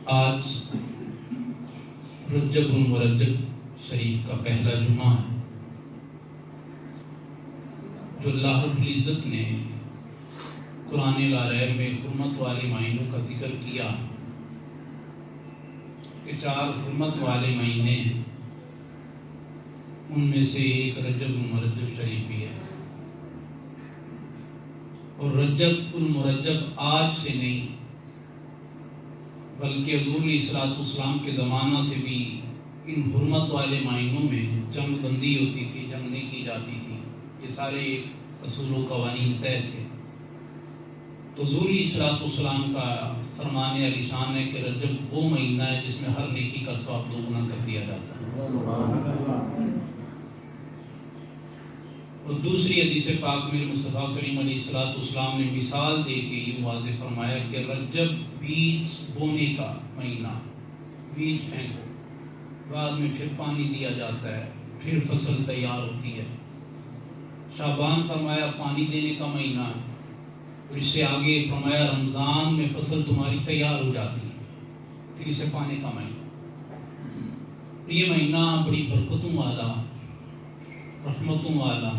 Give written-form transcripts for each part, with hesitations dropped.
آج رجب المرجب شریف کا پہلا جمعہ ہے جو اللہ رب العزت نے قرآن العظیم میں حرمت والے مہینوں کا ذکر کیا کہ 4 حرمت والے مہینے ہیں، ان میں سے ایک رجب المرجب شریف بھی ہے۔ اور رجب المرجب آج سے نہیں بلکہ حضور علیہ الصلوۃ والسلام کے زمانہ سے بھی ان حرمت والے مہینوں میں جنگ بندی ہوتی تھی، جنگ نہیں کی جاتی تھی، یہ سارے اصول و قوانین طے تھے۔ تو حضور علیہ الصلوۃ والسلام کا فرمان علی شان ہے کہ رجب وہ مہینہ ہے جس میں ہر نیکی کا ثواب 2 گنا کر دیا جاتا ہے۔ اور دوسری حدیث پاک میں مصطفیٰ کریم علیہ الصلوۃ والسلام نے مثال دے کے یہ واضح فرمایا کہ رجب بیج بونے کا مہینہ، بیج پھینکو، بعد میں پھر پانی دیا جاتا ہے، پھر فصل تیار ہوتی ہے۔ شعبان فرمایا پانی دینے کا مہینہ ہے، اور اس سے آگے فرمایا رمضان میں فصل تمہاری تیار ہو جاتی ہے، پھر اسے پانے کا مہینہ۔ یہ مہینہ بڑی برکتوں والا، رحمتوں والا،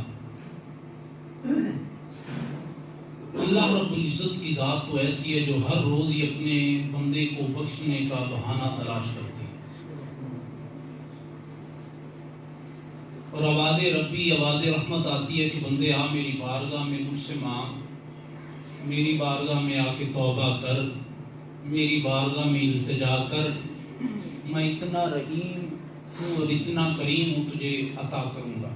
اللہ رب العزت کی ذات تو ایسی ہے جو ہر روز ہی اپنے بندے کو بخشنے کا بہانہ تلاش کرتی ہے، اور آواز ربی، آواز رحمت آتی ہے کہ بندے آ میری بارگاہ میں مجھ سے مانگ، میری بارگاہ میں آ کے توبہ کر، میری بارگاہ میں التجا کر، میں اتنا رحیم ہوں اور اتنا کریم ہوں، تجھے عطا کروں گا۔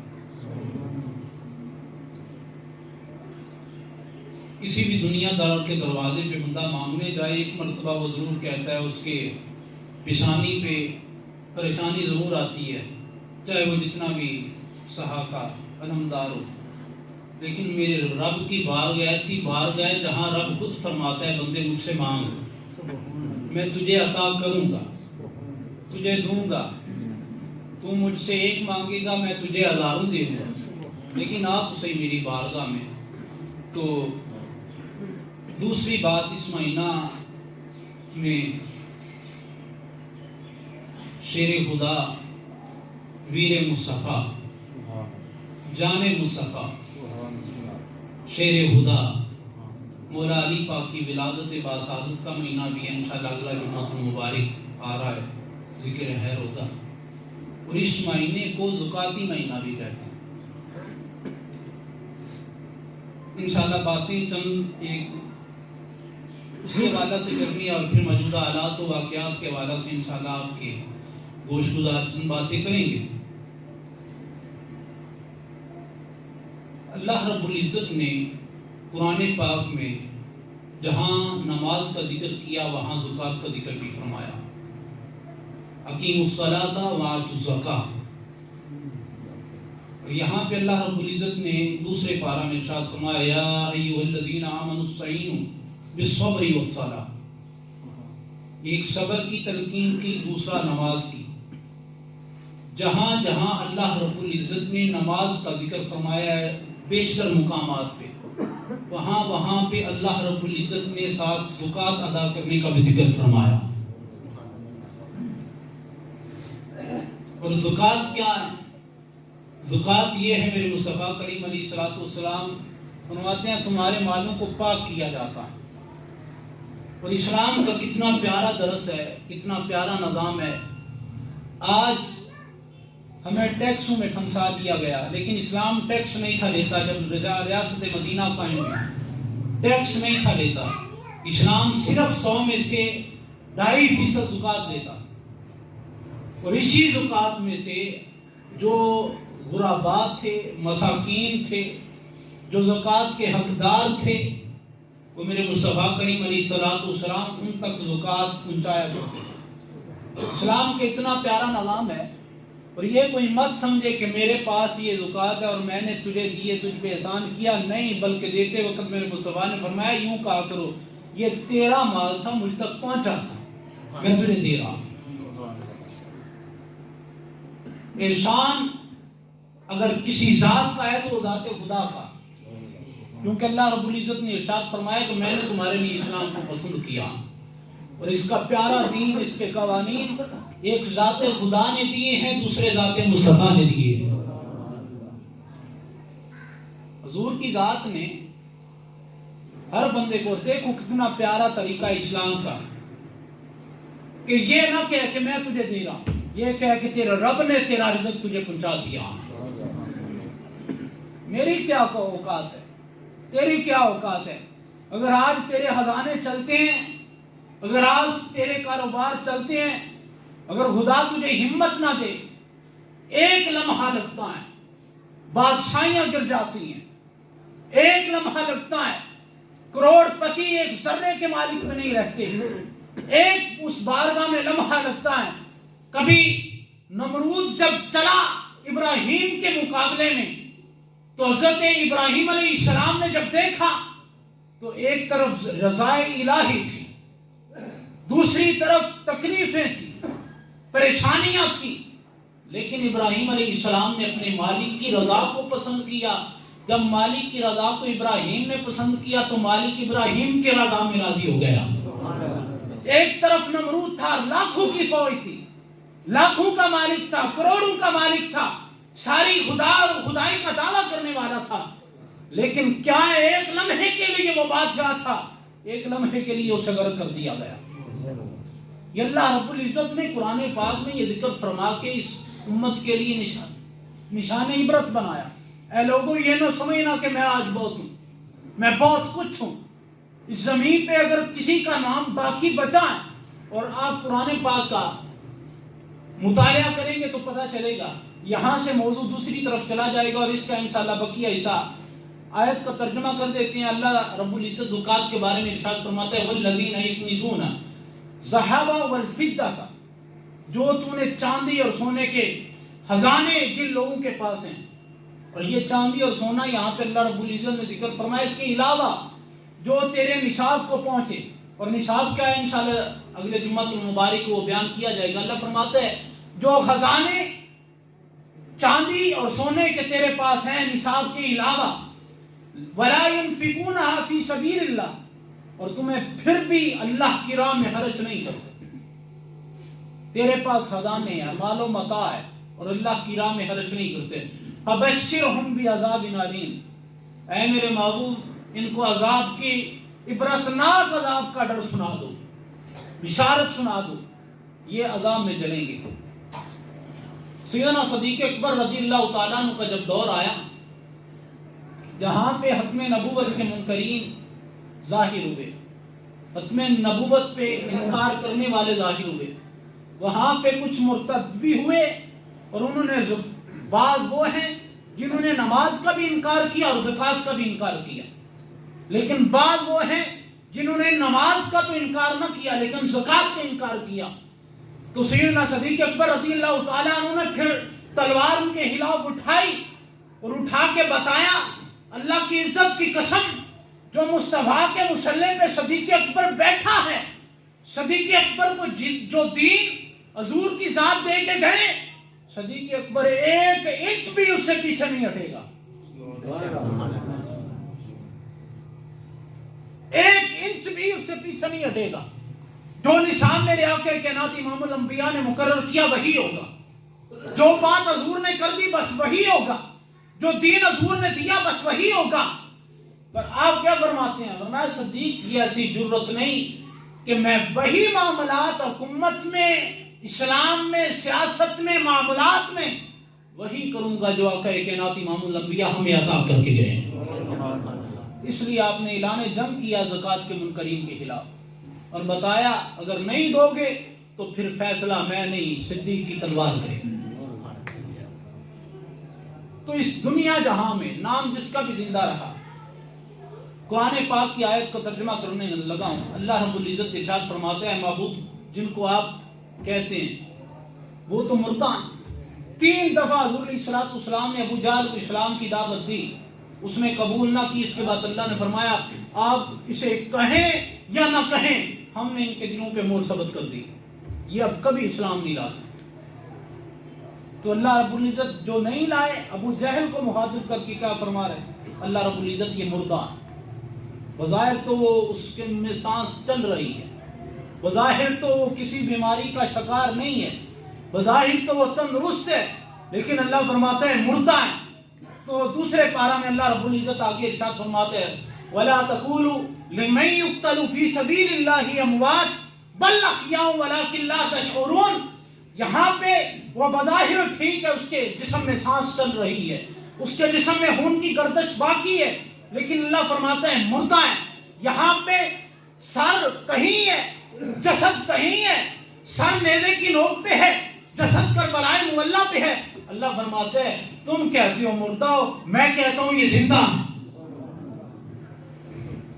کسی بھی دنیا دار کے دروازے پہ بندہ مانگنے جائے، ایک مرتبہ وہ ضرور کہتا ہے اس کے پیشانی پہ پریشانی ضرور آتی ہے، چاہے وہ جتنا بھی صحاقہ علمدار ہو، لیکن میرے رب کی بارگاہ ایسی بارگاہ ہے جہاں رب خود فرماتا ہے بندے مجھ سے مانگ، میں تجھے عطا کروں گا، تجھے دوں گا، تو مجھ سے ایک مانگے گا میں تجھے ہزاروں دے دوں گا، لیکن آ تو صحیح میری بارگاہ میں۔ تو دوسری بات، اس مہینہ میں شیر خدا، ویر مصطفیٰ، جان مصطفیٰ، شیر خدا مولا علی پاک کی ولادت باسعادت کا مہینہ بھی ہے۔ انشاءاللہ اگلا جمعۃ المبارک آ رہا ہے، ذکر خیر ہوگا، اور اس مہینے کو زکاتی مہینہ بھی کہتے ہیں۔ انشاءاللہ باتیں چند ایک اس کے حوالہ سے کرنی ہے، اور پھر موجودہ حالات و واقعات کے حوالہ سے انشاءاللہ آپ کے گوش گزار چند باتیں کریں گے۔ اللہ رب العزت نے قرآن پاک میں جہاں نماز کا ذکر کیا وہاں زکوٰۃ کا ذکر بھی فرمایا، اقیموا الصلاۃ وآتوا الزکاۃ۔ اور یہاں پہ اللہ رب العزت نے دوسرے پارہ میں ارشاد فرمایا یا ایھا الذین آمنوا استعینوا بالصبر والصلاۃ، ایک صبر کی تلقین کی، دوسرا نماز کی۔ جہاں جہاں اللہ رب العزت نے نماز کا ذکر فرمایا ہے بیشتر مقامات پہ، وہاں وہاں پہ اللہ رب العزت نے ساتھ زکوٰۃ ادا کرنے کا بھی ذکر فرمایا۔ اور زکوٰۃ کیا ہے؟ زکوٰۃ یہ ہے، میرے مصطفیٰ کریم علیہ الصلوۃ والسلام فرماتے ہیں تمہارے مالوں کو پاک کیا جاتا ہے۔ اور اسلام کا کتنا پیارا درس ہے، کتنا پیارا نظام ہے۔ آج ہمیں ٹیکسوں میں پھنسا دیا گیا، لیکن اسلام ٹیکس نہیں تھا لیتا۔ جب ریاست مدینہ قائم ہوئی ٹیکس نہیں تھا لیتا، اسلام صرف 100 میں سے 2.5% زکوٰۃ لیتا، اور اسی زکوٰۃ میں سے جو غربا تھے، مساکین تھے، جو زکوٰۃ کے حقدار تھے، وہ میرے مصطفیٰ کریم علیہ الصلوۃ والسلام ان تک زکوٰۃ پہنچایا کرتے۔ اسلام کے اتنا پیارا نظام ہے، اور یہ کوئی مت سمجھے کہ میرے پاس یہ زکوٰۃ ہے اور میں نے تجھے دیے، تجھ پہ احسان کیا، نہیں، بلکہ دیتے وقت میرے مصطفیٰ نے فرمایا یوں کہا کرو یہ تیرا مال تھا، مجھ تک پہنچا تھا، میں تجھے دے رہا ہوں۔ احسان اگر کسی ذات کا ہے تو وہ ذات خدا کا، کیونکہ اللہ رب العزت نے ارشاد فرمایا کہ میں نے تمہارے لیے اسلام کو پسند کیا، اور اس کا پیارا دین، اس کے قوانین ایک ذات خدا نے دیے ہیں، دوسرے ذات مصطفیٰ نے دیے ہیں۔ حضور کی ذات نے ہر بندے کو، دیکھو کتنا پیارا طریقہ اسلام کا، کہ یہ نہ کہہ کہ میں تجھے دے رہا ہوں، یہ کہہ کہ تیرے رب نے تیرا رزق تجھے پہنچا دیا۔ میری کیا اوقات ہے، تیری کیا اوقات ہے؟ اگر آج تیرے خزانے چلتے ہیں، اگر آج تیرے کاروبار چلتے ہیں، اگر خدا تجھے ہمت نہ دے، ایک لمحہ لگتا ہے بادشاہیاں گر جاتی ہیں، ایک لمحہ لگتا ہے کروڑ پتی ایک ذرے کے مالک میں نہیں رہتے، ایک اس بارگاہ میں لمحہ لگتا ہے۔ کبھی نمرود جب چلا ابراہیم کے مقابلے میں، تو حضرت ابراہیم علیہ السلام نے جب دیکھا تو ایک طرف رضائے الہی تھی، دوسری طرف تکلیفیں تھیں، پریشانیاں تھیں، لیکن ابراہیم علیہ السلام نے اپنے مالک کی رضا کو پسند کیا۔ جب مالک کی رضا کو ابراہیم نے پسند کیا تو مالک ابراہیم کے رضا میں راضی ہو گیا۔ ایک طرف نمرود تھا، لاکھوں کی فوج تھی، لاکھوں کا مالک تھا، کروڑوں کا مالک تھا، ساری خدا اور خدائی کا دعویٰ کرنے والا تھا، لیکن کیا ایک لمحے کے لیے وہ بادشاہ تھا، ایک لمحے کے لیے اسے غرق کر دیا گیا۔ یہ اللہ رب العزت نے قرآن پاک میں یہ ذکر فرما کے اس امت کے لیے نشان عبرت بنایا۔ اے لوگوں، یہ نہ سمجھنا کہ میں آج بہت ہوں، میں بہت کچھ ہوں۔ اس زمین پہ اگر کسی کا نام باقی بچا ہے اور آپ قرآن پاک کا مطالعہ کریں گے تو پتہ چلے گا، یہاں سے موضوع دوسری طرف چلا جائے گا، اور اس کا انشاءاللہ بقیہ حصہ آیت کا ترجمہ کر دیتے ہیں۔ اللہ رب العزت زکوٰۃ کے بارے میں ارشاد فرماتا ہے والذین یکنزون الذھب والفضة، جو تو نے چاندی اور سونے کے خزانے جن لوگوں کے پاس ہیں، اور یہ چاندی اور سونا یہاں پہ اللہ رب العزت نے ذکر فرمایا، اس کے علاوہ جو تیرے نصاب کو پہنچے، اور نصاب کیا ہے انشاءاللہ اگلے جمعہ المبارک کو وہ بیان کیا جائے گا۔ اللہ فرماتا ہے جو خزانے چاندی اور سونے کے تیرے پاس ہیں نصاب کے علاوہ، وَلَا يُنْفِقُونَهَا فِي سَبِيلِ اللَّهِ، اور تمہیں پھر بھی اللہ کی راہ میں خرچ نہیں کرتے، تیرے پاس خزانے ہیں، مال و متاع ہے، اور اللہ کی راہ میں خرچ نہیں کرتے، فَبَشِّرْهُمْ بِعَذَابٍ أَلِيمٍ، اے میرے محبوب ان کو عذاب کی، عبرتناک عذاب کا ڈر سنا دو، بشارت سنا دو، یہ عذاب میں جلیں گے۔ سیدنا صدیق اکبر رضی اللہ تعالیٰ عنہ کا جب دور آیا، جہاں پہ ختم نبوت کے منکرین ظاہر ہوئے، ختم نبوت پہ انکار کرنے والے ظاہر ہوئے، وہاں پہ کچھ مرتد بھی ہوئے، اور انہوں نے بعض وہ ہیں جنہوں نے نماز کا بھی انکار کیا اور زکوٰۃ کا بھی انکار کیا، لیکن بعض وہ ہیں جنہوں نے نماز کا تو انکار نہ کیا لیکن زکوٰۃ کا انکار کیا۔ تو سیدنا صدیق اکبر رضی اللہ تعالیٰ عنہ نے پھر تلوار ان کے خلاف اٹھائی، اور اٹھا کے بتایا اللہ کی عزت کی قسم، جو مصطفیٰ کے مصلی پہ صدیق اکبر بیٹھا ہے، صدیق اکبر کو جو دین حضور کی ذات دے کے گئے، صدیق اکبر ایک انچ بھی اس سے پیچھے نہیں ہٹے گا، ایک انچ بھی اس سے پیچھے نہیں ہٹے گا۔ جو نشان میرے آقا کائنات امام الانبیاء نے مقرر کیا وہی ہوگا، جو بات حضور نے کر دی بس وہی ہوگا، جو دین حضور نے دیا بس وہی ہوگا۔ پر آپ کیا فرماتے ہیں؟ فرمایا صدیق کی ایسی جرت نہیں کہ میں وہی معاملات حکومت میں، اسلام میں، سیاست میں، معاملات میں وہی کروں گا جو آقا کائنات امام الانبیاء ہمیں عطا کر کے گئے ہیں۔ اس لیے آپ نے اعلان جنگ کیا زکوٰۃ کے منکرین کے خلاف، اور بتایا اگر نہیں دو گے تو پھر فیصلہ میں نہیں، صدیق کی تلوار کرے۔ تو اس دنیا جہاں میں نام جس کا بھی زندہ رہا، قرآن پاک کی آیت کا ترجمہ کرنے لگا ہوں۔ اللہ رب العزت ارشاد فرماتے ہیں معبود جن کو آپ کہتے ہیں وہ تو مردان، 3 دفعہ حضور علیہ السلام نے ابو جہل کو اسلام کی دعوت دی، اس نے قبول نہ کی، اس کے بعد اللہ نے فرمایا آپ اسے کہیں یا نہ کہیں ہم نے ان کے دلوں پہ مہر ثبت کر دی، یہ اب کبھی اسلام نہیں لا سکتے۔ تو اللہ رب العزت جو نہیں لائے، ابو جہل کو مخاطب کر کے کیا فرما رہے؟ اللہ رب العزت یہ مردہ ہے، بظاہر تو وہ اس کے میں سانس چل رہی ہے، بظاہر تو وہ کسی بیماری کا شکار نہیں ہے، بظاہر تو وہ تندرست ہے، لیکن اللہ فرماتا ہے مردہ ہے۔ تو دوسرے پارہ میں اللہ رب العزت آگے ارشاد فرماتے ہیں وَلَا تَقُولُوا لِمَن يُقْتَلُ فِي سَبِيلِ اللَّهِ أَمْوَاتٌ بَلْ أَحْيَاءٌ وَلَٰكِن لَّا تَشْعُرُونَ۔ یہاں پہ وہ بظاہر ٹھیک ہے، اس کے جسم میں سانس چل رہی ہے، اس کے جسم میں خون کی گردش باقی ہے، لیکن اللہ فرماتا ہے مردہ ہے۔ یہاں پہ سر کہیں ہے، جسد کہیں ہے، سر نیزے کی نوک پہ ہے، جسد کربلائے معلیٰ پہ ہے۔ اللہ فرماتے ہیں تم کہتی ہو مردہ ہو، میں کہتا ہوں یہ زندہ ہے۔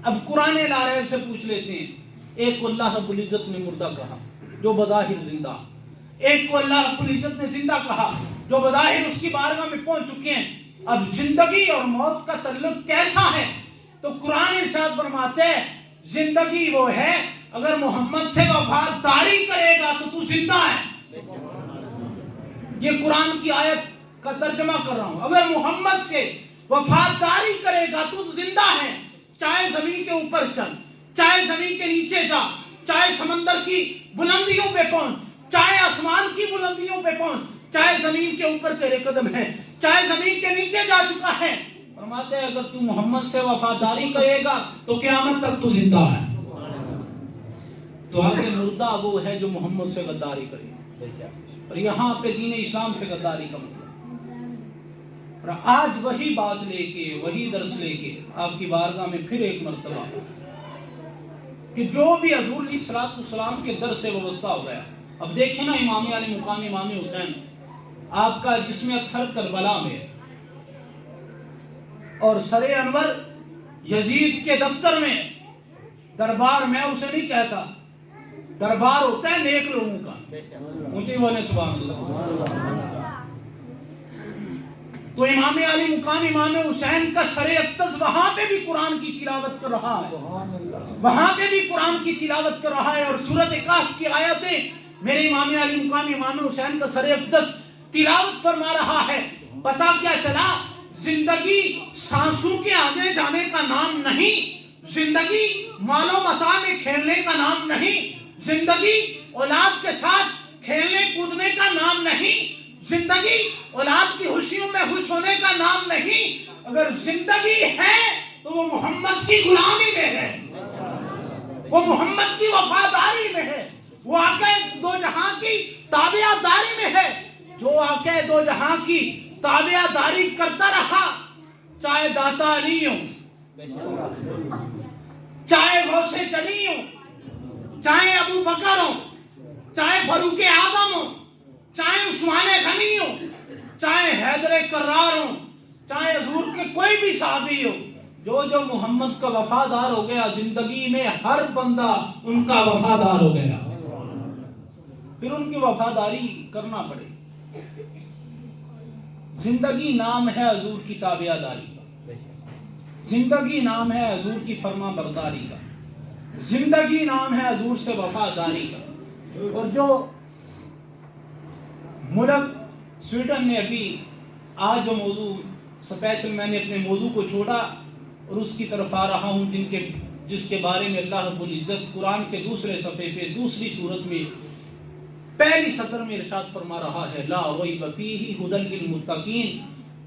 اب قرآن العرب سے پوچھ لیتے ہیں، ایک کو اللہ رب العزت نے مردہ کہا جو بظاہر زندہ، ایک کو اللہ رب العزت نے زندہ کہا جو بظاہر اس کی بارگاہ میں پہنچ چکے ہیں۔ اب زندگی اور موت کا تعلق کیسا ہے؟ تو قرآن ارشاد فرماتے ہیں زندگی وہ ہے اگر محمد سے وفاداری کرے گا تو تو زندہ ہے۔ یہ قرآن کی آیت کا ترجمہ کر رہا ہوں، اگر محمد سے وفاداری کرے گا تو زندہ ہے، چاہے زمین کے اوپر چل، چاہے زمین کے نیچے جا، چاہے سمندر کی بلندیوں پہ پہنچ، چاہے آسمان کی بلندیوں پہ پہنچ، چاہے زمین کے اوپر تیرے قدم ہے، چاہے زمین کے نیچے جا چکا ہے۔ فرماتے ہیں اگر تو محمد سے وفاداری کرے گا تو قیامت تک تو زندہ ہے۔ تو آگے مردہ وہ ہے جو محمد سے غداری کرے، اور یہاں پہ دین اسلام سے غداری کا مطلب۔ اور آج وہی بات لے کے، وہی درس لے کے آپ کی بارگاہ میں پھر ایک مرتبہ کہ جو بھی حضور علیہ الصلوۃ والسلام کے در سے وابستہ ہو گیا۔ اب دیکھیں نا امام علی مقام امام حسین آپ کا جسم اطہر کربلا میں، اور سر انور یزید کے دفتر میں، دربار میں اسے نہیں کہتا، دربار ہوتا ہے نیک لوگوں کا، اونچی بولے سبحان اللہ۔ تو امام علی مقام امام حسین کا سر اقدس وہاں پہ بھی قرآن کی تلاوت کر رہا ہے، وہاں پہ بھی قرآن کی تلاوت کر رہا ہے، اور سورۃ کہف کی آیتیں میرے امام علی مقام امام حسین کا سر اقدس تلاوت فرما رہا ہے۔ پتا کیا چلا؟ زندگی سانسوں کے آنے جانے کا نام نہیں، زندگی مال و متاع میں کھیلنے کا نام نہیں، زندگی اولاد کے ساتھ کھیلنے کودنے کا نام نہیں، زندگی اولاد کی خوشیوں میں خوش ہونے کا نام نہیں۔ اگر زندگی ہے تو وہ محمد کی غلامی میں ہے، وہ محمد کی وفاداری میں ہے، وہ آقا دو جہاں کی تابعہ داری میں ہے۔ جو آقا دو جہاں کی تابعہ داری کرتا رہا، چاہے داتا علی ہوں، چاہے غوث جلی ہوں، چاہے ابو بکر ہوں، چاہے فاروق اعظم ہوں، چاہے عثمان غنی ہوں، چاہے حیدر کرار ہوں، چاہے حضور کے کوئی بھی صحابی ہو، جو محمد کا وفادار ہو گیا، زندگی میں ہر بندہ ان کا وفادار ہو گیا، پھر ان کی وفاداری کرنا پڑے۔ زندگی نام ہے حضور کی تابعہ داری کا، زندگی نام ہے حضور کی فرما برداری کا، زندگی نام ہے حضور سے وفاداری کا۔ اور جو ملک سویڈن نے ابھی آج جو موضوع سپیشل میں نے اپنے موضوع کو چھوڑا اور اس کی طرف آ رہا ہوں، جس کے بارے میں اللہ رب العزت قرآن کے دوسرے صفحے پہ دوسری سورت میں پہلی سطر میں ارشاد فرما رہا ہے لا ریب فیہ ھدی للمتقین۔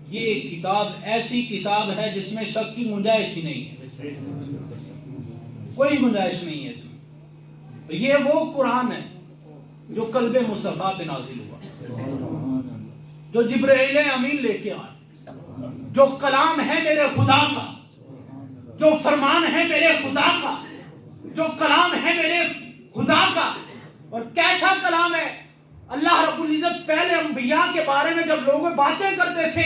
یہ کتاب ایسی کتاب ہے جس میں شک کی گنجائش ہی نہیں ہے، کوئی گنجائش نہیں ہے اس میں۔ یہ وہ قرآن ہے جو قلب مصطفیٰ پہ نازل ہوا، جو جبرائیل امین لے کے آئے، جو کلام ہے میرے خدا کا، جو فرمان ہے میرے خدا کا، جو کلام ہے میرے خدا کا۔ اور کیسا کلام ہے؟ اللہ رب العزت پہلے انبیاء کے بارے میں جب لوگ باتیں کرتے تھے،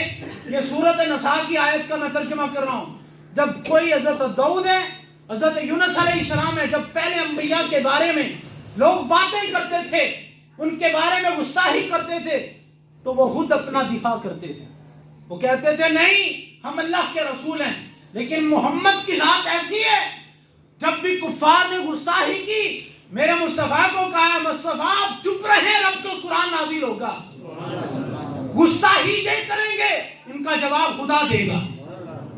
یہ سورۃ نساء کی آیت کا میں ترجمہ کر رہا ہوں، جب کوئی حضرت داؤد ہے، حضرت یونس علیہ السلام ہے، جب پہلے انبیاء کے بارے میں لوگ باتیں کرتے تھے، ان کے بارے میں گستاخی کرتے تھے، تو وہ خود اپنا دفاع کرتے تھے، وہ کہتے تھے نہیں ہم اللہ کے رسول ہیں۔ لیکن محمد کی ذات ایسی ہے، جب بھی کفار نے گستاخی کی، میرے مصطفیٰ کو کہا مصطفیٰ آپ چپ رہے، رب تو قرآن نازل ہوگا۔ گستاخی یہ کریں گے ان کا جواب خدا دے گا،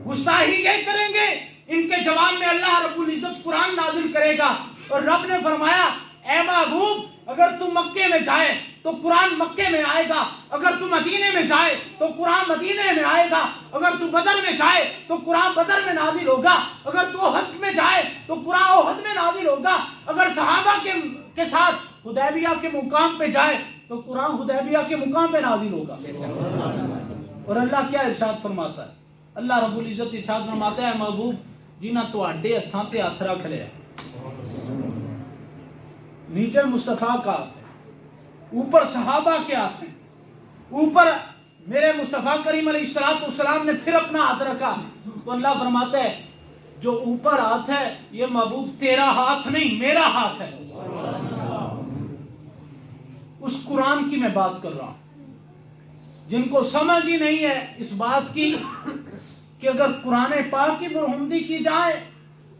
گستاخی یہ کریں گے ان کے جواب میں اللہ رب العزت قرآن نازل کرے گا۔ اور رب نے فرمایا اے محبوب اگر تو مکے میں جائے تو قرآن مکے میں آئے گا، اگر تو مدینے میں جائے تو قرآن مدینے میں آئے گا، اگر تو بدر میں جائے تو قرآن بدر میں نازل ہوگا، اگر تو احد میں جائے تو قرآن احد میں نازل ہوگا، اگر صحابہ کے ساتھ حدیبیہ کے مقام پہ جائے تو قرآن حدیبیہ کے مقام پہ نازل ہوگا۔ اور اللہ کیا ارشاد فرماتا ہے؟ اللہ رب العزت ارشاد فرماتا ہے محبوب جنہ تواڈے ہتھاں تے ہتھ رکھ لیا، نیچے مصطفیٰ کا ہاتھ ہے، اوپر صحابہ کے ہاتھ ہیں، اوپر میرے مصطفیٰ کریم علیہ السلام نے پھر اپنا ہاتھ رکھا، تو اللہ فرماتا ہے جو اوپر ہاتھ ہے یہ محبوب تیرا ہاتھ نہیں میرا ہاتھ ہے۔ اس قرآن کی میں بات کر رہا ہوں، جن کو سمجھ ہی نہیں ہے اس بات کی کہ اگر قرآن پاک کی برہمدی کی جائے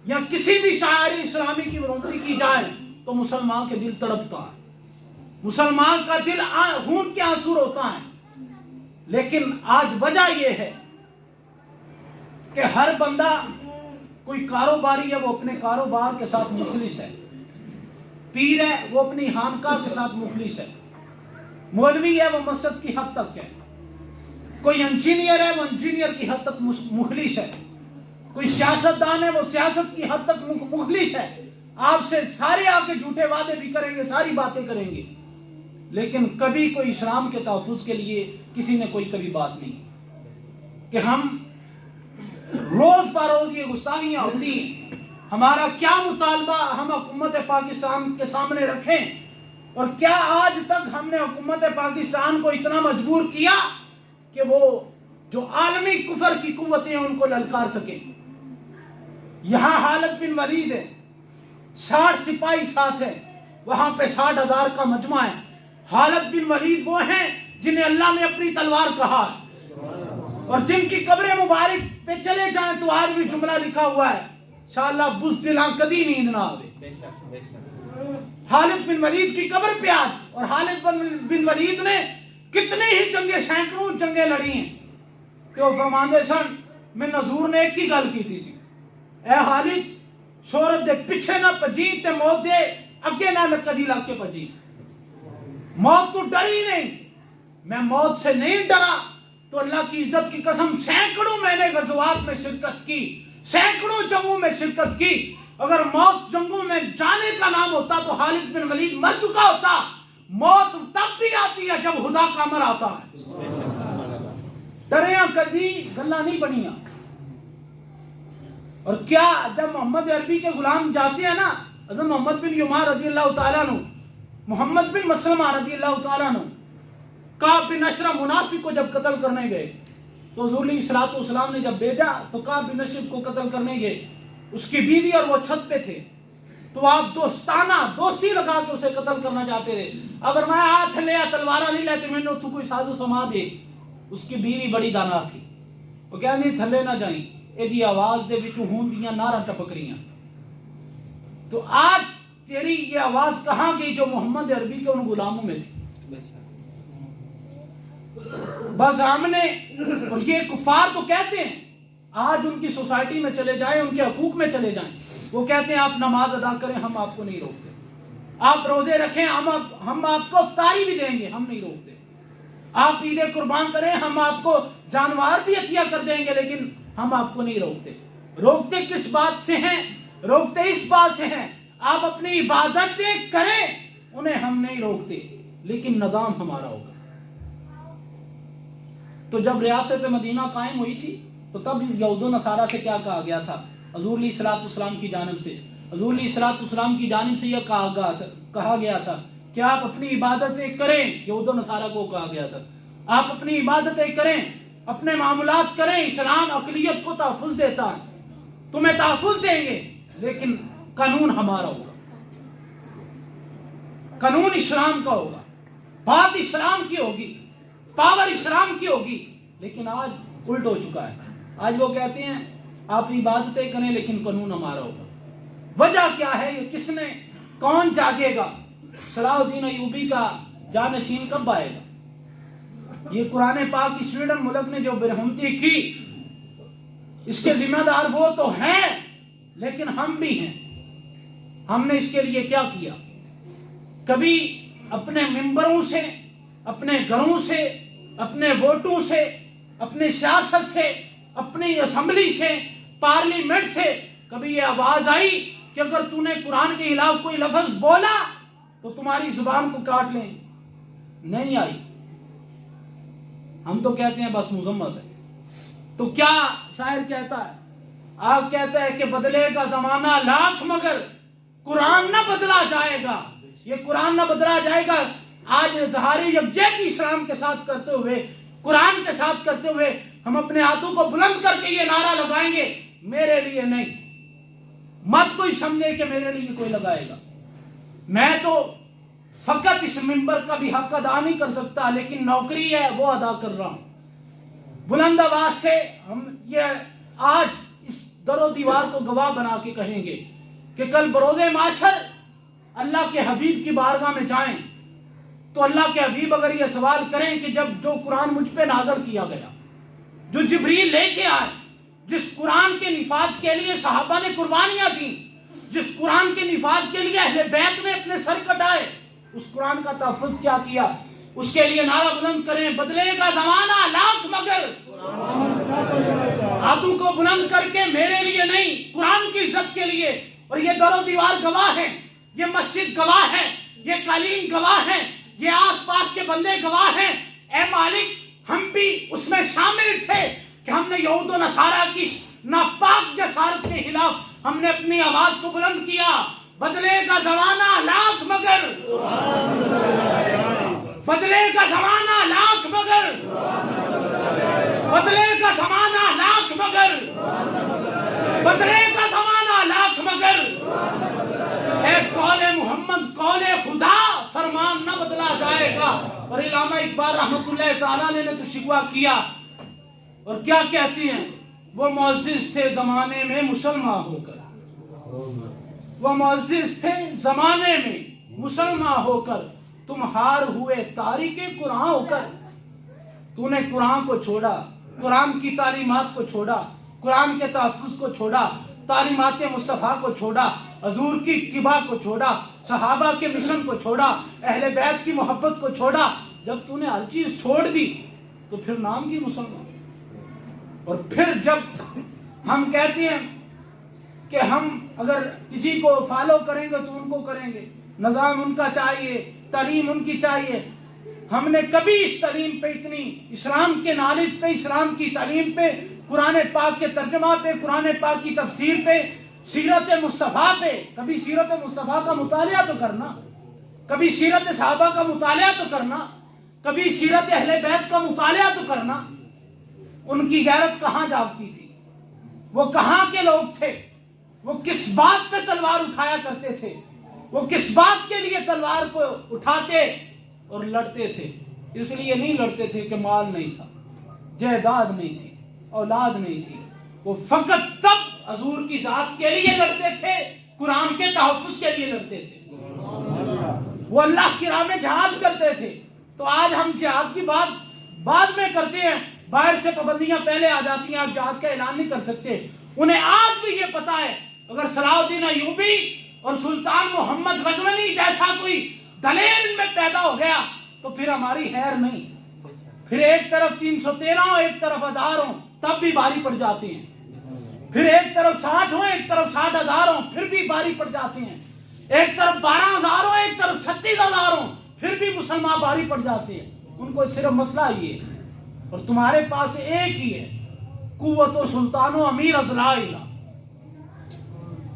یا کسی بھی شاعر اسلامی کی برہمدی کی جائے تو مسلمان کے دل تڑپتا ہے، مسلمان کا دل خون کے آنسو ہوتا ہے۔ لیکن آج وجہ یہ ہے کہ ہر بندہ کوئی کاروباری ہے وہ اپنے کاروبار کے ساتھ مخلص ہے، پیر ہے وہ اپنی خانقاہ کے ساتھ مخلص ہے، مولوی ہے وہ مسجد کی حد تک ہے، کوئی انجینئر ہے وہ انجینئر کی حد تک مخلص ہے، کوئی سیاستدان ہے وہ سیاست کی حد تک مخلص ہے۔ آپ سے سارے آ کے جھوٹے وعدے بھی کریں گے، ساری باتیں کریں گے، لیکن کبھی کوئی اسلام کے تحفظ کے لیے کسی نے کوئی کبھی بات نہیں کہ ہم روز بروز یہ گستاخیاں ہوتی ہیں، ہمارا کیا مطالبہ ہم حکومت پاکستان کے سامنے رکھیں، اور کیا آج تک ہم نے حکومت پاکستان کو اتنا مجبور کیا کہ وہ جو عالمی کفر کی قوتیں ہیں ان کو للکار سکیں۔ یہاں خالد بن ولید ہے، 60 سپاہی ساتھ ہیں، وہاں پہ 60,000 کا مجمع ہے۔ خالد بن ولید وہ ہیں جنہیں اللہ نے اپنی تلوار کہا ہے، اور جن کی قبر مبارک پہ چلے جائیں تو آج بھی جملہ لکھا ہوا ہے انشاءاللہ بزدلاں کدی نیند نہ آوے۔ خالد بن ولید کی قبر پہ آج، اور خالد بن ولید نے کتنی ہی جنگیں سینکڑوں جنگیں لڑی ہیں، تو فرماندے سن میں نزور نے ایک ہی گل کی تھی سی، اے خالد شہرت دے پیچھے نہ پجی تے موت دے اگے نہ کدی لگ کے پجی، موت تو ڈری نہیں، میں موت سے نہیں ڈرا، تو اللہ کی عزت کی قسم سینکڑوں میں نے غزوات میں شرکت کی، سینکڑوں جنگوں میں شرکت کی، اگر موت جنگوں میں جانے کا نام ہوتا تو خالد بن ولید مر چکا ہوتا۔ موت تب بھی آتی ہے جب خدا کا امر آتا ہے، ڈریاں کدی گلا نہیں بنیاں۔ اور کیا جب محمد عربی کے غلام جاتے ہیں نا، حضرت محمد بن یمار رضی اللہ تعالیٰ عنہ، محمد بن مسلمہ رضی اللہ تعالیٰ عنہ کعب بن اشرف منافق کو جب قتل کرنے گئے تو حضور علیہ الصلوۃ والسلام نے جب بھیجا تو کعب بن اشرف کو قتل کرنے گئے، اس کی بیوی اور وہ چھت پہ تھے، تو آپ دوستانہ دوستی لگا کے اسے قتل کرنا چاہتے تھے، اگر میں ہاتھ لیا تلوارہ نہیں لیتے میں نے تو کوئی سازو سما دے۔ اس کی بیوی بڑی دانا تھی، وہ کہندی تھلے نہ جائیں، ایدی آواز دے وچوں ہوندیاں نعرہ ٹپک رہیاں۔ تو آج تیری یہ آواز کہاں گئی جو محمد عربی کے ان غلاموں میں تھی؟ بس ہم نے، اور یہ کفار تو کہتے ہیں، آج ان کی سوسائٹی میں چلے جائیں، ان کے حقوق میں چلے جائیں، وہ کہتے ہیں آپ نماز ادا کریں ہم آپ کو نہیں روکتے، آپ روزے رکھیں ہم آپ کو افطاری بھی دیں گے ہم نہیں روکتے، آپ عید قربان کریں ہم آپ کو جانور بھی عطیہ کر دیں گے لیکن ہم آپ کو نہیں روکتے۔ روکتے کس بات سے ہیں؟ روکتے اس بات سے ہیں آپ اپنی عبادتیں کریں، انہیں ہم نہیں روکتے لیکن نظام ہمارا ہوگا۔ تو جب ریاست مدینہ قائم ہوئی تھی تو تب یہود و نصارہ سے کیا کہا گیا تھا؟ حضور علیہ السلام کی جانب سے، حضور علیہ السلام کی جانب سے یہ کہا گیا تھا کہ آپ اپنی عبادتیں کریں، یہود و نصارہ کو کہا گیا تھا آپ اپنی عبادتیں کریں، اپنے معاملات کریں، اسلام اقلیت کو تحفظ دیتا ہے، تمہیں تحفظ دیں گے لیکن قانون ہمارا ہوگا، قانون اسلام کا ہوگا، بات اسلام کی ہوگی، پاور اسلام کی ہوگی۔ لیکن آج الٹ ہو چکا ہے، آج وہ کہتے ہیں آپ عبادتیں کریں لیکن قانون ہمارا ہوگا۔ وجہ کیا ہے؟ یہ کس نے، کون جاگے گا؟ صلاح الدین ایوبی کا جانشین کب آئے گا؟ یہ قرآن پاک کی سویڈن ملک نے جو برہمتی کی، اس کے ذمہ دار وہ تو ہیں لیکن ہم بھی ہیں، ہم نے اس کے لیے کیا کیا؟ کبھی اپنے ممبروں سے، اپنے گھروں سے، اپنے ووٹوں سے، اپنے سیاست سے، اپنی اسمبلی سے، پارلیمنٹ سے کبھی یہ آواز آئی کہ اگر تو نے قرآن کے خلاف کوئی لفظ بولا تو تمہاری زبان کو کاٹ لیں؟ نہیں آئی۔ ہم تو کہتے ہیں بس مذمت ہے۔ تو کیا شاعر کہتا ہے؟ آپ کہتا ہے کہ بدلے گا زمانہ لاکھ مگر قرآن نہ بدلا جائے گا۔ یہ قرآن نہ بدلا جائے گا۔ آج اظہار یکجہتی اسلام کے ساتھ کرتے ہوئے، قرآن کے ساتھ کرتے ہوئے ہم اپنے ہاتھوں کو بلند کر کے یہ نعرہ لگائیں گے، میرے لیے نہیں۔ مت کوئی سمجھے کہ میرے لیے کوئی لگائے گا۔ میں تو فقط اس منبر کا بھی حق ادا نہیں کر سکتا، لیکن نوکری ہے وہ ادا کر رہا ہوں۔ بلند آواز سے ہم یہ آج اس در و دیوار کو گواہ بنا کے کہیں گے کہ کل بروز معاشر اللہ کے حبیب کی بارگاہ میں جائیں تو اللہ کے حبیب اگر یہ سوال کریں کہ جب جو قرآن مجھ پہ نازل کیا گیا، جو جبریل لے کے آئے، جس قرآن کے نفاذ کے لیے صحابہ نے قربانیاں دیں، جس قرآن کے نفاذ کے لیے اہل بیت نے اپنے سر کٹائے، اس قرآن کا تحفظ کیا کیا؟ اس کے لیے نعرہ بلند کریں، بدلے گا زمانہ لاکھ مگر، ہاتھوں کو بلند کر کے میرے لیے نہیں، قرآن کی عزت کے لیے۔ اور یہ در و دیوار گواہ ہے، یہ مسجد گواہ ہے، یہ قالین گواہ ہے، یہ آس پاس کے بندے گواہ ہیں۔ اے مالک، ہم بھی اس میں شامل تھے کہ ہم نے یہود و نصارہ کی ناپاک جسارت کے خلاف ہم نے اپنی آواز کو بلند کیا۔ بدلے گا زمانہ لاکھ مگر، بدلے گا زمانہ لاکھ مگر، بدلے گا زمانہ لاکھ مگر، بدلے گا زمانہ لاکھ مگر، اے قول محمد قول خدا، فرمان نہ بدلا جائے گا۔ اور علامہ اقبال رحمۃ اللہ تعالیٰ نے تو شکوہ کیا، اور کیا کہتی ہیں؟ وہ معزز تھے زمانے میں مسلمان ہو کر، وہ معزز تھے زمانے میں مسلمان ہو کر، تم ہار ہوئے تاریک قرآن ہو کر۔ تو نے قرآن کو چھوڑا، قرآن کی تعلیمات کو چھوڑا، قرآن کے تحفظ کو چھوڑا، تعلیمات مصطفیٰ کو چھوڑا، حضور کی اتباع کو چھوڑا، صحابہ کے مشن کو چھوڑا، اہل بیت کی محبت کو چھوڑا۔ جب تو نے ہر چیز چھوڑ دی تو پھر نام کی مسلمان۔ اور پھر جب ہم کہتے ہیں کہ ہم اگر کسی کو فالو کریں گے تو ان کو کریں گے، نظام ان کا چاہیے، تعلیم ان کی چاہیے، ہم نے کبھی اس تعلیم پہ اتنی، اسلام کے نالج پہ، اسلام کی تعلیم پہ، قرآن پاک کے ترجمہ پہ، قرآن پاک کی تفسیر پہ، سیرت مصطفیٰ پہ، کبھی سیرت مصطفیٰ کا مطالعہ تو کرنا، کبھی سیرت صحابہ کا مطالعہ تو کرنا، کبھی سیرت اہل بیت کا مطالعہ تو کرنا۔ ان کی غیرت کہاں جاگتی تھی؟ وہ کہاں کے لوگ تھے؟ وہ کس بات پہ تلوار اٹھایا کرتے تھے؟ وہ کس بات کے لیے تلوار کو اٹھاتے اور لڑتے تھے؟ اس لیے نہیں لڑتے تھے کہ مال نہیں تھا، جائیداد نہیں تھی، اولاد نہیں تھی، وہ فقط تب حضور کی ذات کے لیے لڑتے تھے، قرآن کے تحفظ کے لیے لڑتے تھے، وہ اللہ کی راہ میں جہاد کرتے تھے۔ تو آج ہم جہاد کی بات بعد میں کرتے ہیں، باہر سے پابندیاں پہلے آ جاتی ہیں، آپ جہاد کا اعلان نہیں کر سکتے۔ انہیں آج بھی یہ پتا ہے اگر صلاح الدین ایوبی اور سلطان محمد غزنوی جیسا کوئی دلیر ان میں پیدا ہو گیا تو پھر ہماری خیر نہیں، پھر ایک طرف 313 ہو، ایک طرف 1000 ہوں، تب بھی بھاری پڑ جاتی ہیں، پھر ایک طرف 60 ہوں، ایک طرف 60,000 ہوں، پھر بھی بھاری پڑ جاتی ہیں، ایک طرف 12,000 ہوں، ایک طرف 36,000 ہوں، پھر بھی مسلمان بھاری پڑ جاتے ہیں۔ ان کو صرف مسئلہ یہ ہے، اور تمہارے پاس ایک ہی ہے، قوت و سلطان و امیر از لا الہ۔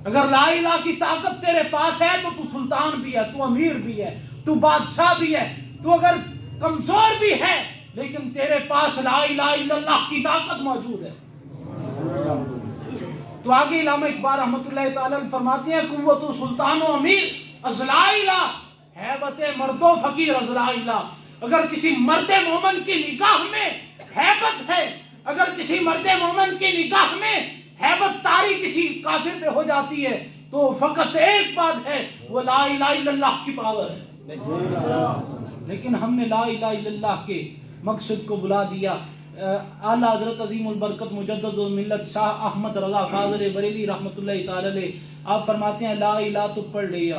اگر لا الہ کی طاقت تیرے پاس ہے تو سلطان بھی ہے، تو امیر بھی ہے، تو بادشاہ بھی ہے، تو اگر کمزور بھی ہے لیکن تیرے پاس لا الہ الا اللہ کی طاقت موجود ہے۔ تو آگے علامہ اقبال رحمۃ اللہ تعالیٰ فرماتے ہیں، قوت و سلطان و امیر از لا الہ، ہیبت مرد و فقیر از لا الہ۔ اگر کسی مرد مومن کی نگاہ میں ہیبت ہے، اگر کسی مرد مومن کی نگاہ میں ہیبت طاری کسی کافر پہ ہو جاتی ہے تو فقط ایک بات ہے، وہ لا الہ الا اللہ کی پاور ہے۔ لیکن ہم نے لا الہ الا اللہ کے مقصد کو بلا دیا۔ اعلیٰ حضرت عظیم البرکت مجدد الملت شاہ احمد رضا فاضل بریلی رحمۃ اللہ تعالی علیہ آپ فرماتے ہیں، لا الہ تو پڑھ لیا